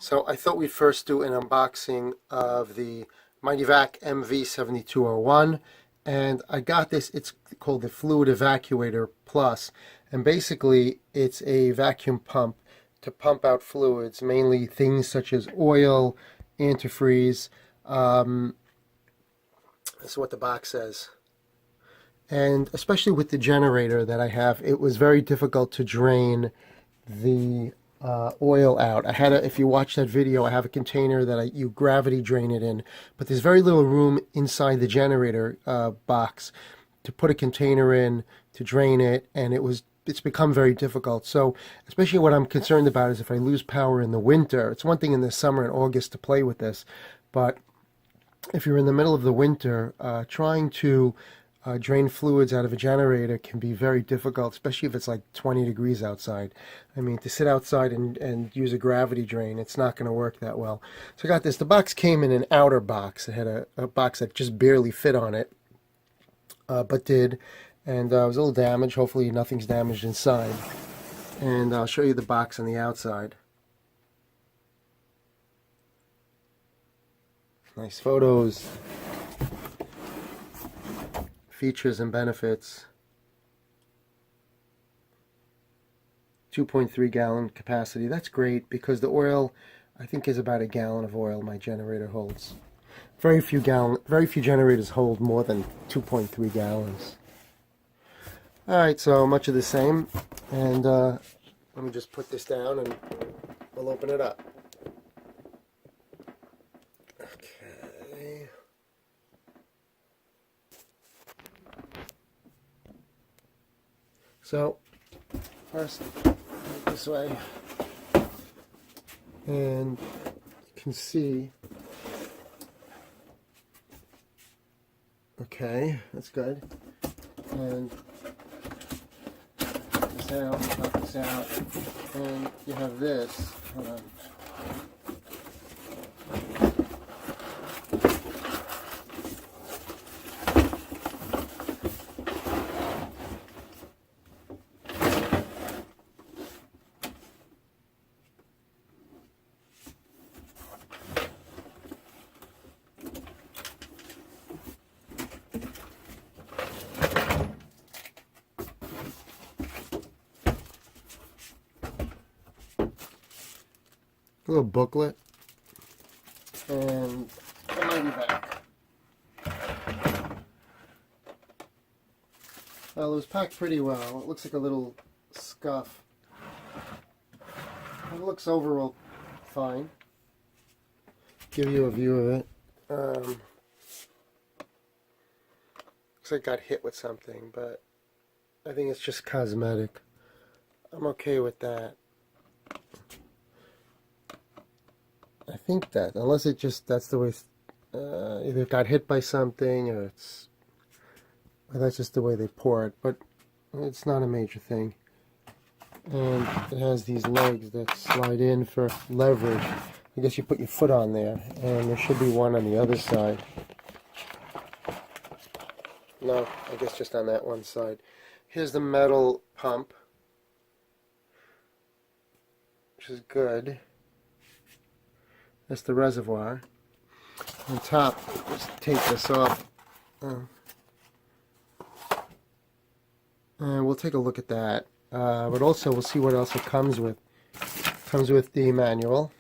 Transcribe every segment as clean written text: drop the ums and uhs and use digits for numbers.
So I thought we'd first do an unboxing of the Mityvac MV7201, and I got this. It's called the Fluid Evacuator Plus, and basically it's a vacuum pump to pump out fluids, mainly things such as oil, antifreeze. This is what the box says. And especially with the generator that I have, it was very difficult to drain the oil out. I had if you watch that video, I have a container that you gravity drain it in, but there's very little room inside the generator box to put a container in to drain it, and it's become very difficult. So especially what I'm concerned about is if I lose power in the winter. It's one thing in the summer and August to play with this, but if you're in the middle of the winter, trying to drain fluids out of a generator can be very difficult, especially if it's like 20 degrees outside. I mean, to sit outside and use a gravity drain, it's not going to work that well. So I got this. The box came in an outer box. It had a box that just barely fit on it, but did. And it was a little damaged. Hopefully nothing's damaged inside. And I'll show you the box on the outside. Nice photos. Features and benefits. 2.3 gallon capacity. That's great because the oil, I think, is about a gallon of oil my generator holds. Very few generators hold more than 2.3 gallons. Alright, so much of the same. And let me just put this down and we'll open it up. Okay. So, first, this way, and you can see, okay, that's good, and pop this out, and you have this, hold on. A little booklet, and a Mityvac. Well, it was packed pretty well. It looks like a little scuff. It looks overall fine. Give you a view of it. Looks like it got hit with something, but I think it's just cosmetic. I'm okay with that. I think that, unless it just, that's the way, either it got hit by something or that's just the way they pour it, but it's not a major thing. And it has these legs that slide in for leverage. I guess you put your foot on there, and there should be one on the other side. No, I guess just on that one side. Here's the metal pump, which is good. That's the reservoir. On top, let's take this off. And we'll take a look at that. But also, we'll see what else it comes with. It comes with the manual.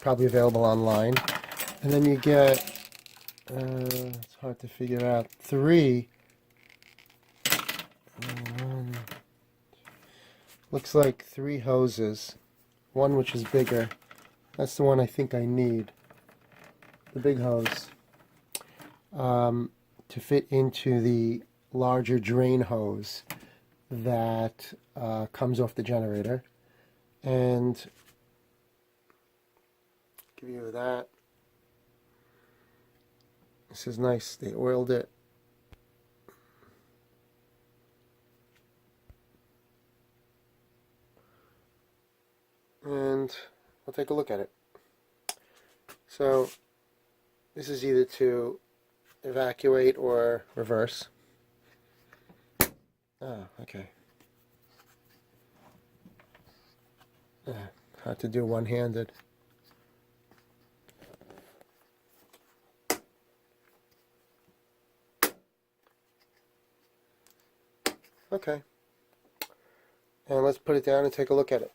Probably available online. And then you get, it's hard to figure out, 3. Looks like 3 hoses. One which is bigger. That's the one I think I need, the big hose, to fit into the larger drain hose that comes off the generator. And give you that. This is nice. They oiled it. And we'll take a look at it. So this is either to evacuate or reverse. Oh, okay. hard to do one-handed. Okay. And let's put it down and take a look at it.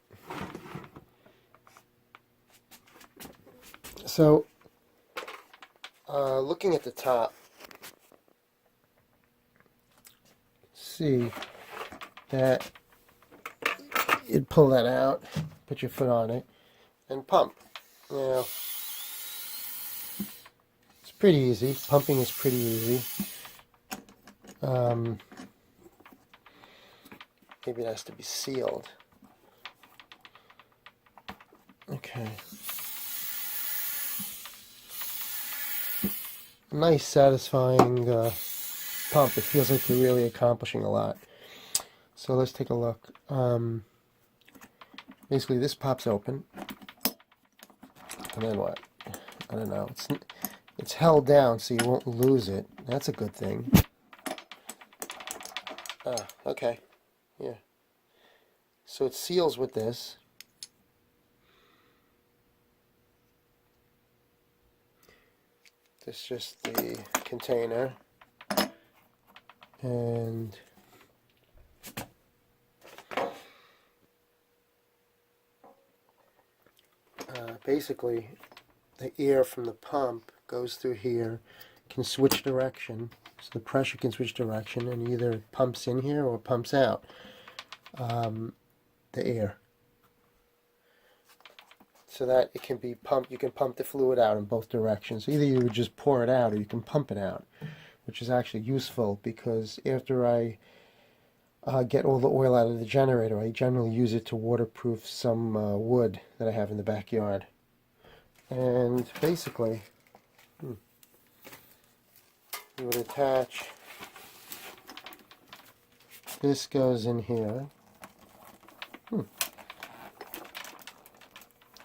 So, looking at the top, see that you'd pull that out, put your foot on it, and pump. Now, it's pretty easy. Pumping is pretty easy. Maybe it has to be sealed. Okay. Nice, satisfying pump. It feels like you're really accomplishing a lot. So let's take a look. Basically, this pops open, and then what? I don't know. It's held down so you won't lose it. That's a good thing. Ah, okay. Yeah. So it seals with this. This is just the container. And basically the air from the pump goes through here, can switch direction, so the pressure can switch direction, and either it pumps in here or pumps out the air, so that it can be pumped. You can pump the fluid out in both directions. Either you would just pour it out or you can pump it out, which is actually useful, because after I get all the oil out of the generator, I generally use it to waterproof some wood that I have in the backyard. And basically, you would attach, this goes in here.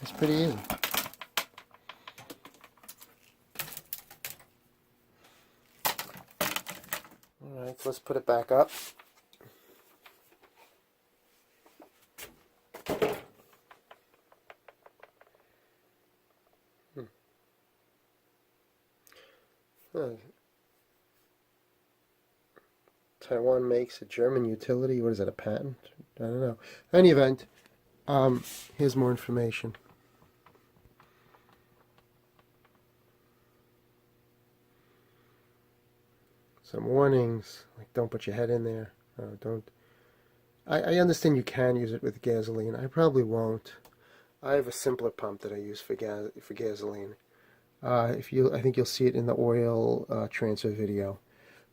It's pretty easy. Alright, so let's put it back up. Taiwan makes a German utility. What is that, a patent? I don't know. In any event, here's more information. Some warnings, like don't put your head in there. Don't. I understand you can use it with gasoline. I probably won't. I have a simpler pump that I use for gasoline. I think you'll see it in the oil transfer video.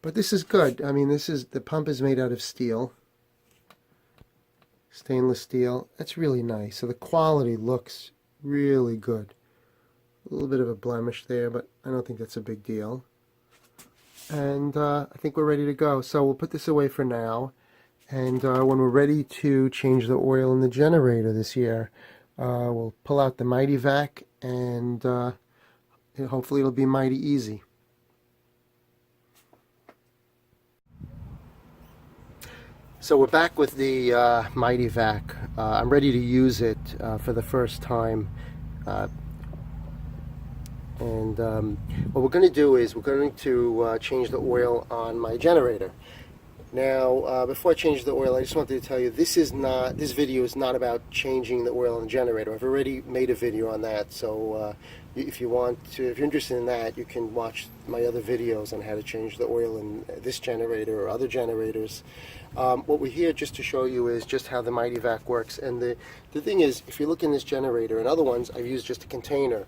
But this is good. I mean, the pump is made out of steel, stainless steel. That's really nice. So the quality looks really good. A little bit of a blemish there, but I don't think that's a big deal. And I think we're ready to go. So we'll put this away for now. And when we're ready to change the oil in the generator this year, we'll pull out the Mityvac, and hopefully it'll be mighty easy. So we're back with the Mityvac. I'm ready to use it for the first time. And what we're going to do is we're going to change the oil on my generator. Now, before I change the oil, I just wanted to tell you this video is not about changing the oil in the generator. I've already made a video on that, so if you're interested in that, you can watch my other videos on how to change the oil in this generator or other generators. What we're here just to show you is just how the Mityvac works. And the thing is, if you look in this generator, and other ones I've used just a container,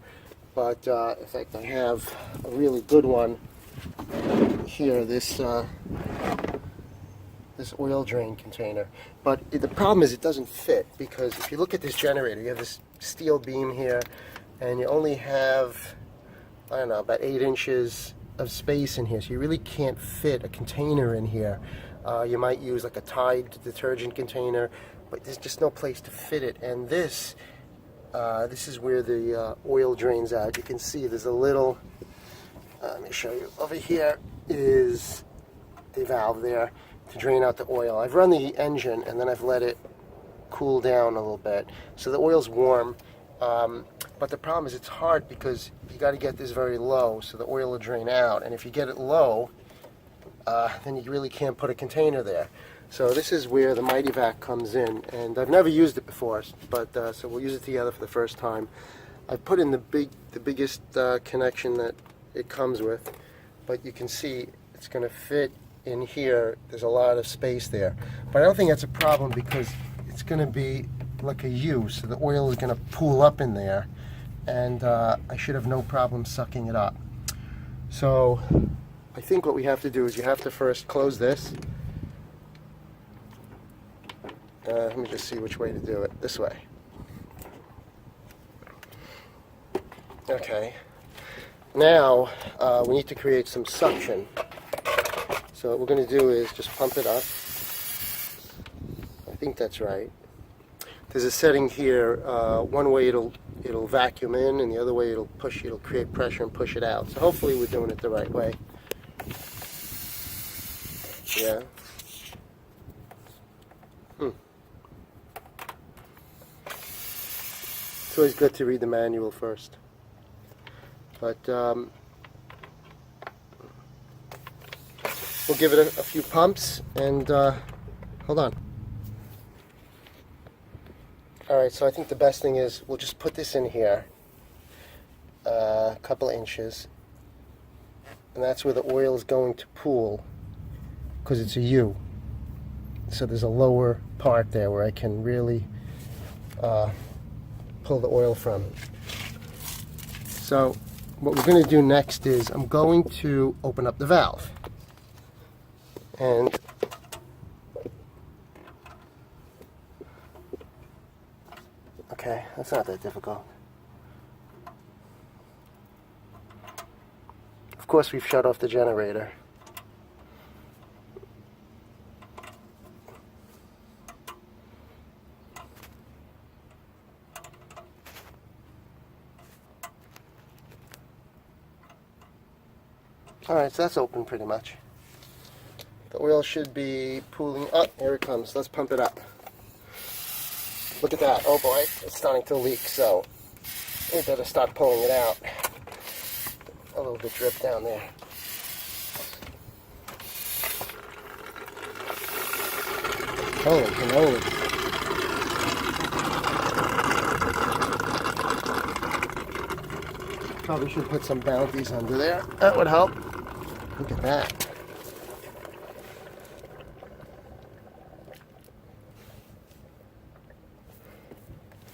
but in fact I have a really good one here, this oil drain container. But the problem is it doesn't fit, because if you look at this generator, you have this steel beam here, and you only have, I don't know, about 8 inches of space in here, so you really can't fit a container in here. You might use like a Tide detergent container, but there's just no place to fit it. And this is where the oil drains out. You can see there's a little, let me show you, over here is the valve there to drain out the oil. I've run the engine, and then I've let it cool down a little bit. So the oil's warm, but the problem is it's hard because you got to get this very low so the oil will drain out. And if you get it low, then you really can't put a container there. So this is where the Mityvac comes in, and I've never used it before, but so we'll use it together for the first time. I've put in the biggest connection that it comes with, but you can see it's going to fit in here. There's a lot of space there, but I don't think that's a problem because it's going to be like a U, so the oil is going to pool up in there, and I should have no problem sucking it up. So I think what we have to do is you have to first close this. Let me just see which way to do it. This way. Okay. Now we need to create some suction. So what we're going to do is just pump it up. I think that's right. There's a setting here. One way it'll vacuum in, and the other way it'll create pressure and push it out. So hopefully we're doing it the right way. Yeah. It's always good to read the manual first. But we'll give it a few pumps and hold on. Alright, so I think the best thing is we'll just put this in here a couple of inches, and that's where the oil is going to pool because it's a U. So there's a lower part there where I can really pull the oil from. So what we're going to do next is I'm going to open up the valve. And okay, that's not that difficult. Of course we've shut off the generator. Alright, so that's open pretty much. The oil should be pooling up. Here it comes. Let's pump it up. Look at that. Oh boy, it's starting to leak, so we better start pulling it out. A little bit drip down there. Holy cannoli. Probably should put some bounties under there. That would help. Look at that.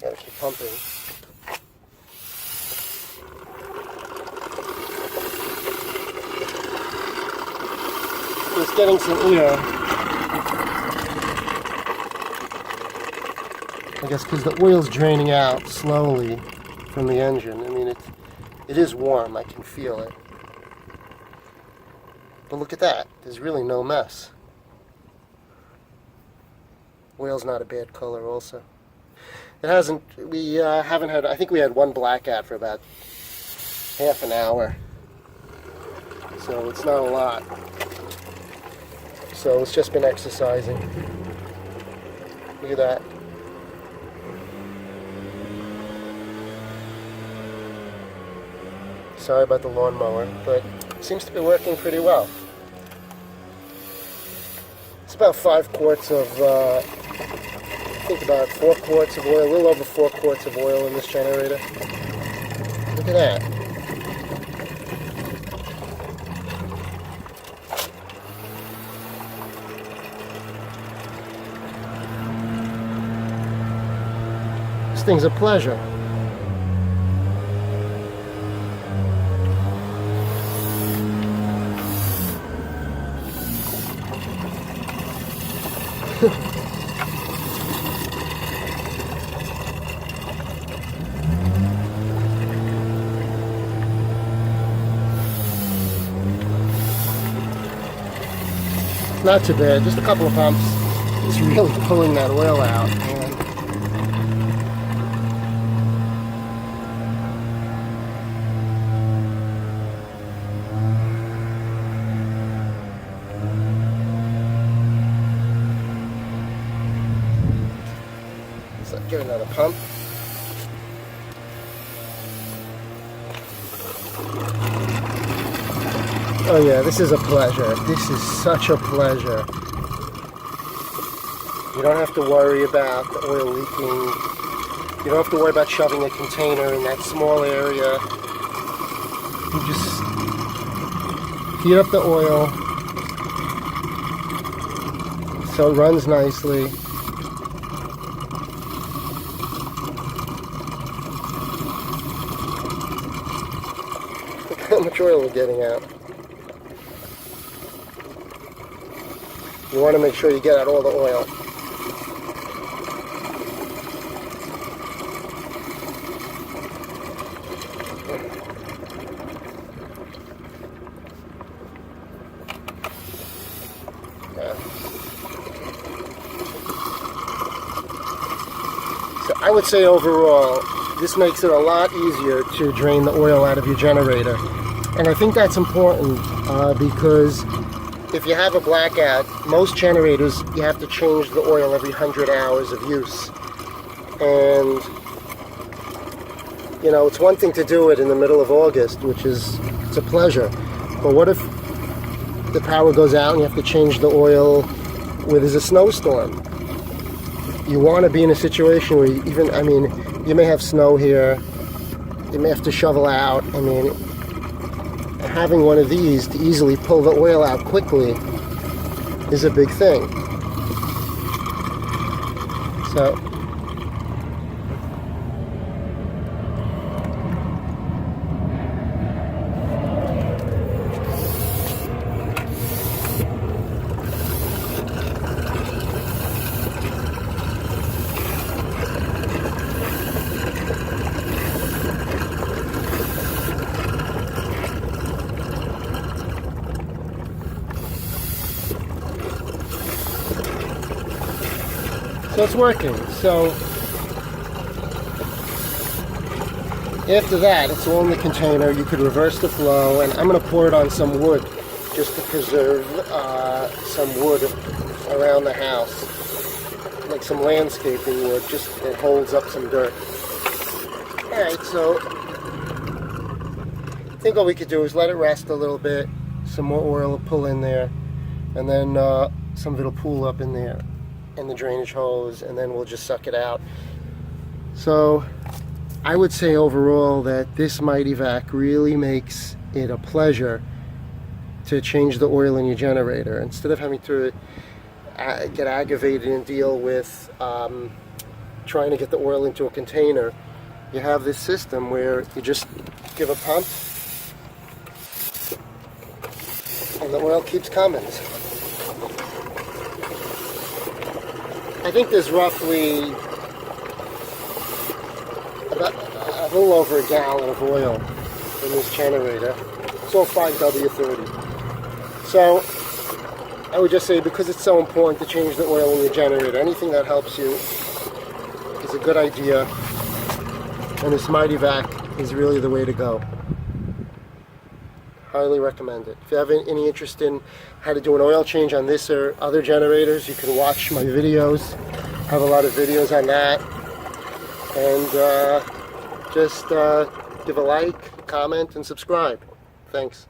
Gotta keep pumping. It's getting some air. I guess because the oil's draining out slowly from the engine. I mean, it is warm. I can feel it. But look at that. There's really no mess. Oil's not a bad color also. It hasn't, we haven't had, I think we had one blackout for about half an hour. So it's not a lot. So it's just been exercising. Look at that. Sorry about the lawnmower, but it seems to be working pretty well. It's about 5 quarts of, I think about 4 quarts of oil, a little over 4 quarts of oil in this generator. Look at that. This thing's a pleasure. Not too bad, just a couple of pumps. It's really pulling that oil out. Man. Another pump. Oh yeah, this is a pleasure. This is such a pleasure. You don't have to worry about the oil leaking. You don't have to worry about shoving a container in that small area. You just heat up the oil so it runs nicely. Look how much oil we're getting out. You want to make sure you get out all the oil. So I would say overall, this makes it a lot easier to drain the oil out of your generator. And I think that's important because if you have a blackout, most generators, you have to change the oil every 100 hours of use. And, you know, it's one thing to do it in the middle of August, which is, it's a pleasure. But what if the power goes out and you have to change the oil where there's a snowstorm? You want to be in a situation where you even, I mean, you may have snow here, you may have to shovel out. I mean, having one of these to easily pull the oil out quickly is a big thing. So it's working. So after that, it's all in the container. You could reverse the flow, and I'm going to pour it on some wood just to preserve some wood around the house, like some landscaping wood, just it holds up some dirt. Alright, so I think all we could do is let it rest a little bit, some more oil will pull in there, and then some of it will pool up in there in the drainage hose, and then we'll just suck it out. So I would say overall that this Mityvac really makes it a pleasure to change the oil in your generator instead of having to get aggravated and deal with trying to get the oil into a container. You have this system where you just give a pump and the oil keeps coming. I think there's roughly about a little over a gallon of oil in this generator. It's all 5W30. So I would just say, because it's so important to change the oil in your generator, anything that helps you is a good idea. And this Mityvac is really the way to go. Highly recommend it. If you have any interest in how to do an oil change on this or other generators, you can watch my videos. I have a lot of videos on that. And just give a like, comment, and subscribe. Thanks.